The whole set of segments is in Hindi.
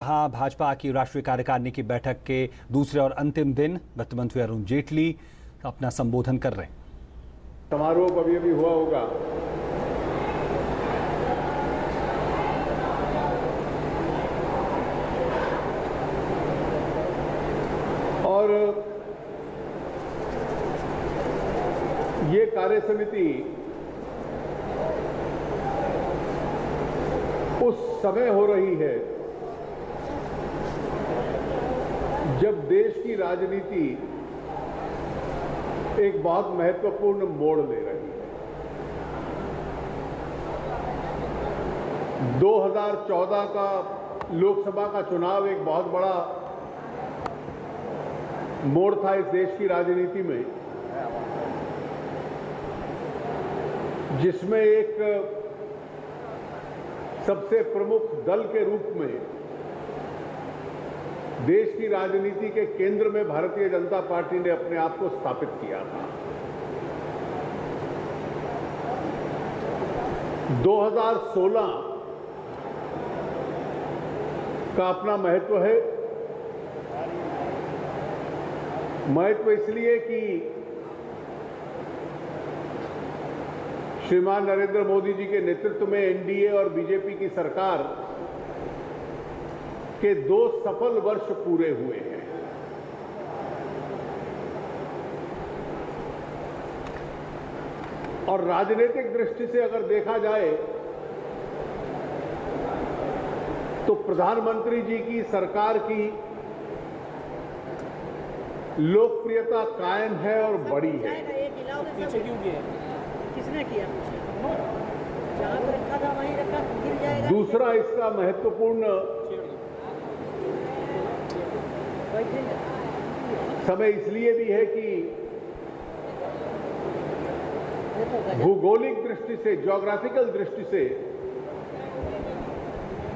हाँ, भाजपा की राष्ट्रीय कार्यकारिणी की बैठक के दूसरे और अंतिम दिन वित्त मंत्री अरुण जेटली अपना संबोधन कर रहे हैं। समारोह कभी अभी हुआ होगा। और ये कार्य समिति उस समय हो रही है जब देश की राजनीति एक बहुत महत्वपूर्ण मोड़ ले रही है। 2014 का लोकसभा का चुनाव एक बहुत बड़ा मोड़ था इस देश की राजनीति में, जिसमें एक सबसे प्रमुख दल के रूप में देश की राजनीति के केंद्र में भारतीय जनता पार्टी ने अपने आप को स्थापित किया था। 2016 का अपना महत्व है। महत्व इसलिए कि श्रीमान नरेंद्र मोदी जी के नेतृत्व में एनडीए और बीजेपी की सरकार के 2 सफल वर्ष पूरे हुए हैं। और राजनीतिक दृष्टि से अगर देखा जाए तो प्रधानमंत्री जी की सरकार की लोकप्रियता कायम है और बड़ी है। पीछे क्यों गए? किसने किया? जहां पर रखा था वहीं रखा, गिर जाएगा। दूसरा इसका महत्वपूर्ण समय इसलिए भी है कि भौगोलिक दृष्टि से, ज्योग्राफिकल दृष्टि से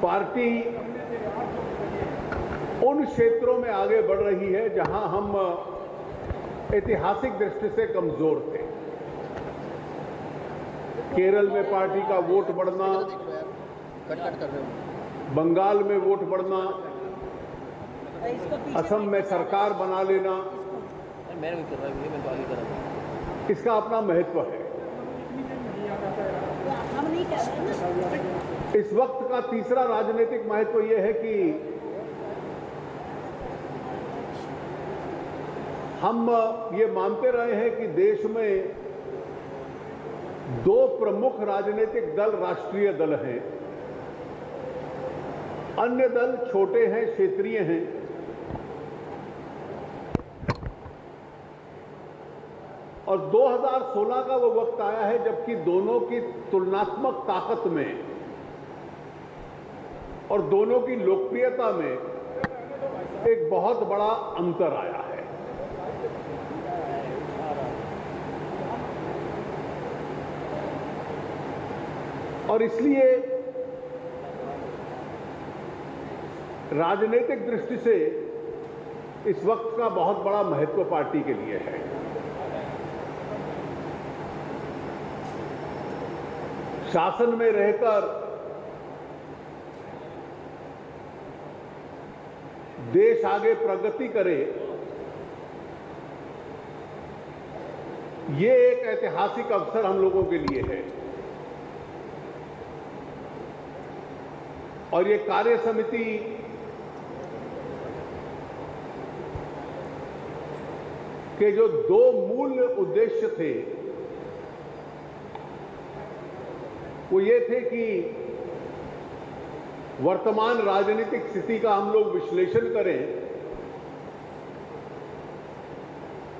पार्टी उन क्षेत्रों में आगे बढ़ रही है जहां हम ऐतिहासिक दृष्टि से कमजोर थे। केरल में पार्टी का वोट बढ़ना, बंगाल में वोट बढ़ना, असम में सरकार बना लेना, इसका अपना महत्व है। इस वक्त का तीसरा राजनीतिक महत्व यह है कि हम ये मानते रहे हैं कि देश में 2 प्रमुख राजनीतिक दल राष्ट्रीय दल हैं, अन्य दल छोटे हैं, क्षेत्रीय हैं। और 2016 का वो वक्त आया है जबकि दोनों की तुलनात्मक ताकत में और दोनों की लोकप्रियता में एक बहुत बड़ा अंतर आया है। और इसलिए राजनीतिक दृष्टि से इस वक्त का बहुत बड़ा महत्व पार्टी के लिए है। शासन में रहकर देश आगे प्रगति करे, ये एक ऐतिहासिक अवसर हम लोगों के लिए है। और ये कार्य समिति के जो 2 मूल उद्देश्य थे वो ये थे कि वर्तमान राजनीतिक स्थिति का हम लोग विश्लेषण करें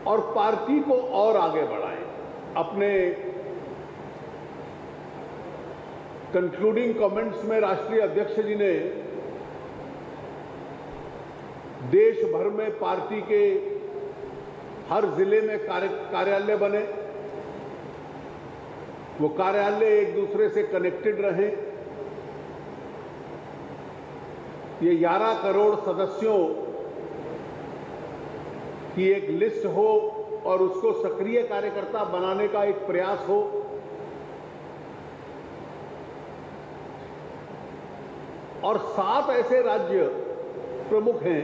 और पार्टी को और आगे बढ़ाएं। अपने कंक्लूडिंग कमेंट्स में राष्ट्रीय अध्यक्ष जी ने देश भर में पार्टी के हर जिले में कार्यालय बने, वो कार्यालय एक दूसरे से कनेक्टेड रहे, ये 11 करोड़ सदस्यों की एक लिस्ट हो और उसको सक्रिय कार्यकर्ता बनाने का एक प्रयास हो। और 7 ऐसे राज्य प्रमुख हैं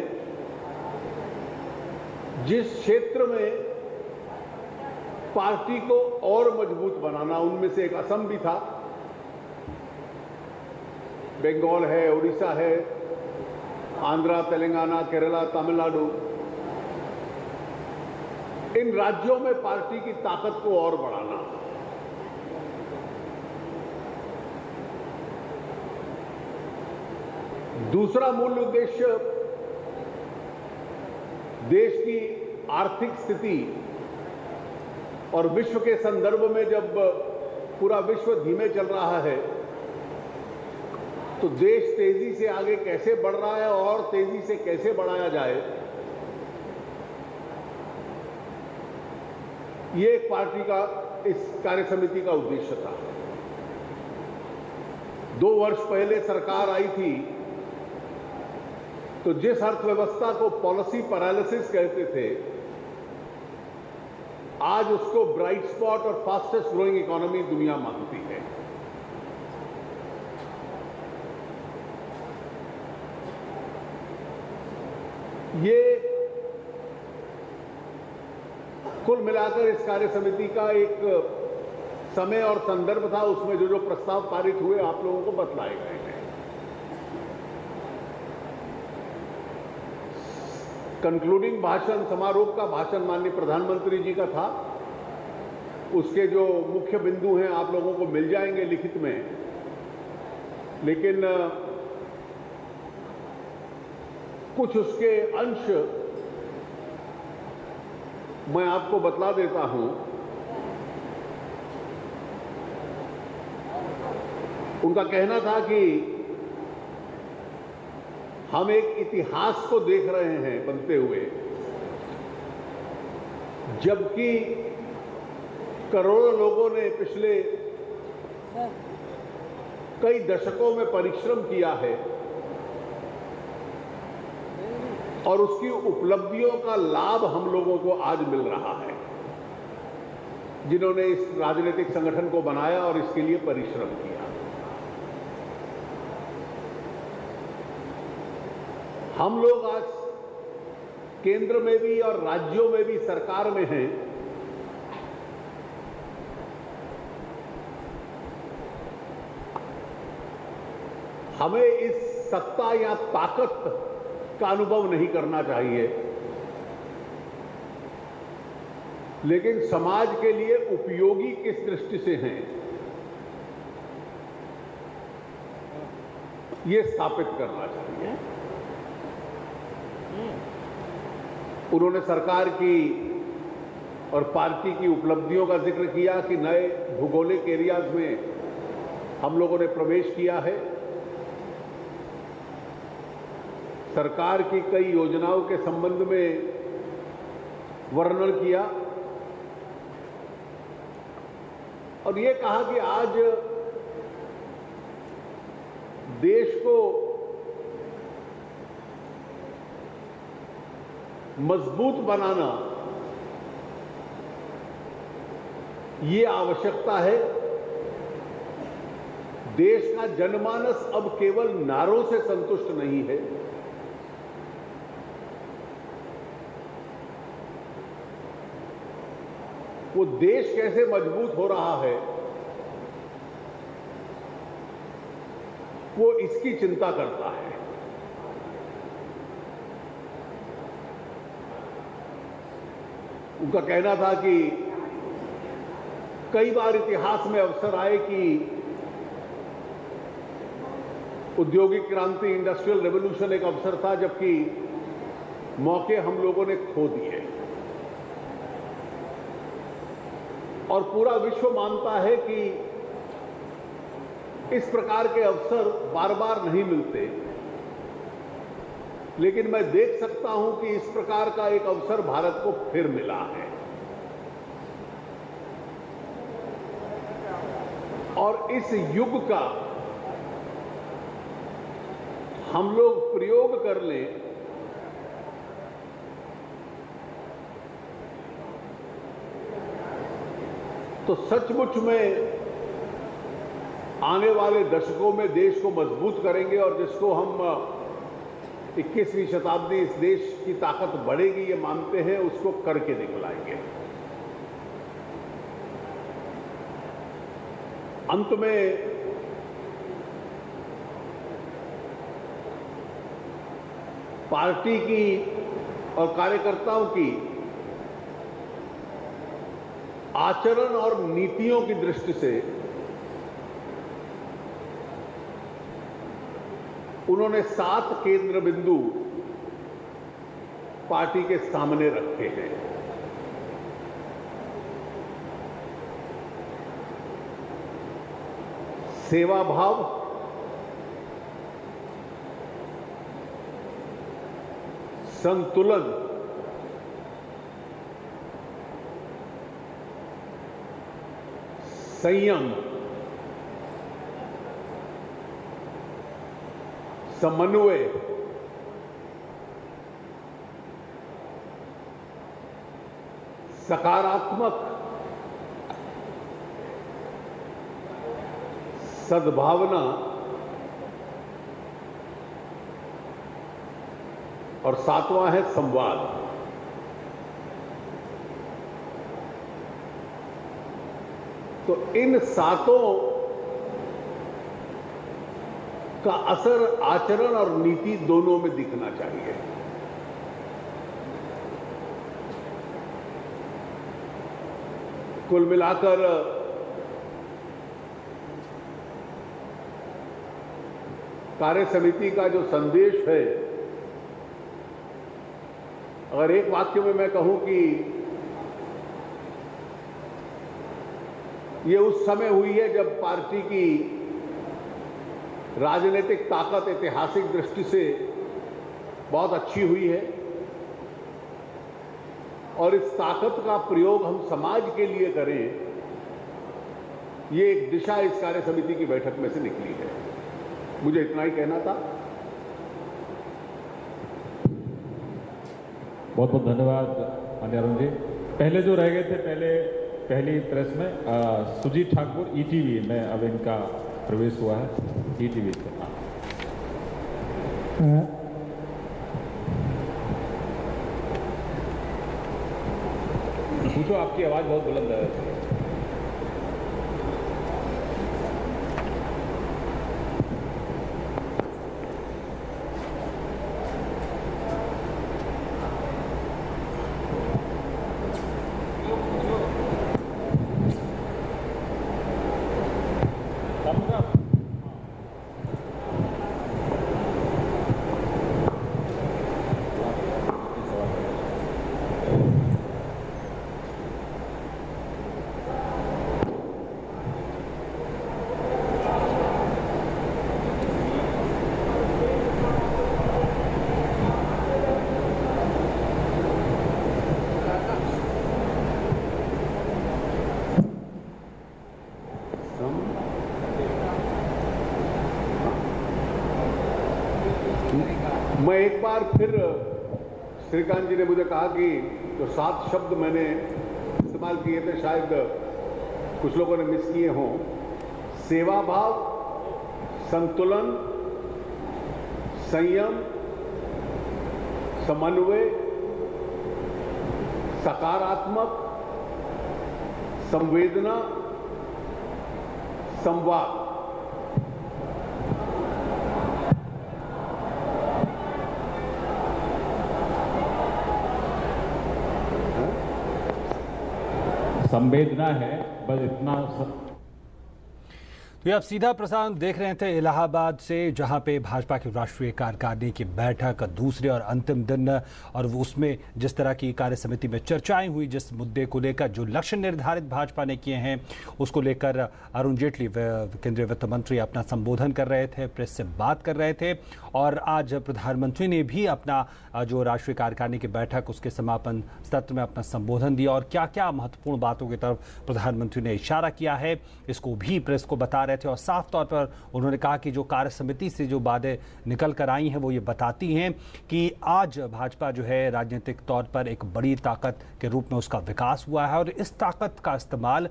जिस क्षेत्र में पार्टी को और मजबूत बनाना, उनमें से एक असम भी था, बंगाल है, उड़ीसा है, आंध्रा, तेलंगाना, केरला, तमिलनाडु, इन राज्यों में पार्टी की ताकत को और बढ़ाना। दूसरा मूल उद्देश्य देश की आर्थिक स्थिति और विश्व के संदर्भ में जब पूरा विश्व धीमे चल रहा है तो देश तेजी से आगे कैसे बढ़ रहा है और तेजी से कैसे बढ़ाया जाए, ये एक पार्टी का, इस कार्य समिति का उद्देश्य था। 2 वर्ष पहले सरकार आई थी तो जिस अर्थव्यवस्था को पॉलिसी पैरालिसिस कहते थे, आज उसको ब्राइट स्पॉट और फास्टेस्ट ग्रोइंग इकोनॉमी दुनिया मानती है। ये कुल मिलाकर इस कार्य समिति का एक समय और संदर्भ था, उसमें जो जो प्रस्ताव पारित हुए आप लोगों को बतलाए गए हैं। कंक्लूडिंग भाषण, समारोह का भाषण माननीय प्रधानमंत्री जी का था। उसके जो मुख्य बिंदु हैं आप लोगों को मिल जाएंगे लिखित में, लेकिन कुछ उसके अंश मैं आपको बतला देता हूं। उनका कहना था कि हम एक इतिहास को देख रहे हैं बनते हुए, जबकि करोड़ों लोगों ने पिछले कई दशकों में परिश्रम किया है और उसकी उपलब्धियों का लाभ हम लोगों को आज मिल रहा है, जिन्होंने इस राजनीतिक संगठन को बनाया और इसके लिए परिश्रम किया। हम लोग आज केंद्र में भी और राज्यों में भी सरकार में हैं, हमें इस सत्ता या ताकत का अनुभव नहीं करना चाहिए, लेकिन समाज के लिए उपयोगी किस दृष्टि से हैं, ये स्थापित करना चाहिए। उन्होंने सरकार की और पार्टी की उपलब्धियों का जिक्र किया कि नए भौगोलिक एरियाज में हम लोगों ने प्रवेश किया है। सरकार की कई योजनाओं के संबंध में वर्णन किया और ये कहा कि आज देश को मजबूत बनाना ये आवश्यकता है। देश का जनमानस अब केवल नारों से संतुष्ट नहीं है, वो देश कैसे मजबूत हो रहा है वो इसकी चिंता करता है। उनका कहना था कि कई बार इतिहास में अवसर आए कि औद्योगिक क्रांति, इंडस्ट्रियल रेवोल्यूशन एक अवसर था, जबकि मौके हम लोगों ने खो दिए और पूरा विश्व मानता है कि इस प्रकार के अवसर बार बार नहीं मिलते, लेकिन मैं देख सकता हूं कि इस प्रकार का एक अवसर भारत को फिर मिला है और इस युग का हम लोग प्रयोग कर लें तो सचमुच में आने वाले दशकों में देश को मजबूत करेंगे और जिसको हम 21वीं शताब्दी इस देश की ताकत बढ़ेगी ये मानते हैं, उसको करके दिखलाएंगे। अंत में पार्टी की और कार्यकर्ताओं की आचरण और नीतियों की दृष्टि से उन्होंने 7 केंद्र बिंदु पार्टी के सामने रखे हैं। सेवा भाव, संतुलन, संयम, समन्वय, सकारात्मक, सद्भावना और 7वां है संवाद। तो इन 7 का असर आचरण और नीति दोनों में दिखना चाहिए। कुल मिलाकर कार्य समिति का जो संदेश है, अगर एक वाक्य में मैं कहूं कि ये उस समय हुई है जब पार्टी की राजनीतिक ताकत ऐतिहासिक दृष्टि से बहुत अच्छी हुई है और इस ताकत का प्रयोग हम समाज के लिए करें, ये एक दिशा इस कार्य समिति की बैठक में से निकली है। मुझे इतना ही कहना था। बहुत बहुत धन्यवाद माननीय अरुण जी। पहले जो रह गए थे पहली प्रेस में सुजीत ठाकुर ईटीवी में अब इनका प्रवेश हुआ है ईटीवी से। पूछो, आपकी आवाज बहुत बुलंद है। मैं एक बार फिर श्रीकांत जी ने मुझे कहा कि जो 7 शब्द मैंने इस्तेमाल किए थे शायद कुछ लोगों ने मिस किए हों। सेवा भाव, संतुलन, संयम, समन्वय, सकारात्मक, संवेदना, संवाद। संवेदना है, बस इतना। तो ये आप सीधा प्रसारण देख रहे थे इलाहाबाद से, जहां पे भाजपा की राष्ट्रीय कार्यकारिणी की बैठक दूसरे और अंतिम दिन, और उसमें जिस तरह की कार्य समिति में चर्चाएं हुई, जिस मुद्दे को लेकर जो लक्ष्य निर्धारित भाजपा ने किए हैं उसको लेकर अरुण जेटली केंद्रीय वित्त मंत्री अपना संबोधन कर रहे थे, प्रेस से बात कर रहे थे। और आज प्रधानमंत्री ने भी अपना जो राष्ट्रीय कार्यकारिणी की बैठक उसके समापन सत्र में अपना संबोधन दिया, और क्या क्या महत्वपूर्ण बातों की तरफ प्रधानमंत्री ने इशारा किया है इसको भी प्रेस को बता रहे थे और साफ तौर पर उन्होंने कहा कि जो कार्य समिति से जो बातें निकल कर आई हैं वो ये बताती हैं कि आज भाजपा जो है राजनीतिक तौर पर एक बड़ी ताकत के रूप में उसका विकास हुआ है और इस ताकत का इस्तेमाल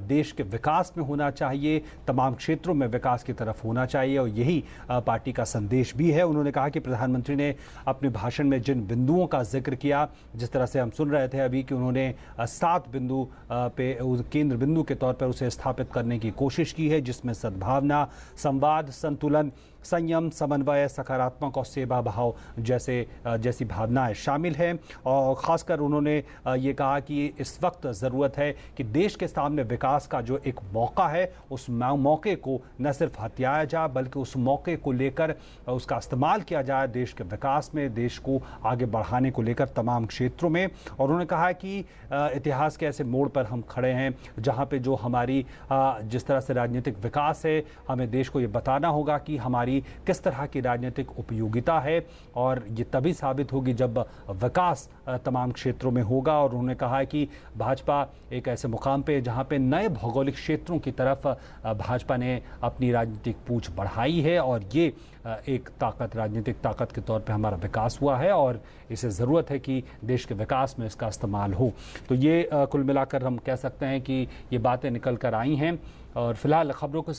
देश के विकास में होना चाहिए, तमाम क्षेत्रों में विकास की तरफ होना चाहिए और यही पार्टी का संदेश भी है। उन्होंने कहा कि प्रधानमंत्री ने अपने भाषण में जिन बिंदुओं का जिक्र किया, जिस तरह से हम सुन रहे थे अभी कि उन्होंने 7 बिंदु पे केंद्र बिंदु के तौर पर उसे स्थापित करने की कोशिश की है, जिसमें सद्भावना, संवाद, संतुलन, संयम, समन्वय, सकारात्मक और सेवा भाव जैसी भावनाएं शामिल हैं। और ख़ासकर उन्होंने ये कहा कि इस वक्त ज़रूरत है कि देश के सामने विकास का जो एक मौका है उस मौके को न सिर्फ हथियाया जाए बल्कि उस मौके को लेकर उसका इस्तेमाल किया जाए देश के विकास में, देश को आगे बढ़ाने को लेकर तमाम क्षेत्रों में। और उन्होंने कहा कि इतिहास के ऐसे मोड़ पर हम खड़े हैं जहाँ पे जो हमारी जिस तरह से राजनीतिक विकास है, हमें देश को ये बताना होगा कि हमारी किस तरह की राजनीतिक उपयोगिता है और ये तभी साबित होगी जब विकास तमाम क्षेत्रों में होगा। और उन्होंने कहा है कि भाजपा एक ऐसे मुकाम पे जहां पे नए भौगोलिक क्षेत्रों की तरफ भाजपा ने अपनी राजनीतिक पूछ बढ़ाई है और ये एक ताकत, राजनीतिक ताकत के तौर पे हमारा विकास हुआ है और इसे ज़रूरत है कि देश के विकास में इसका इस्तेमाल हो। तो ये कुल मिलाकर हम कह सकते हैं कि ये बातें निकल कर आई हैं और फिलहाल खबरों को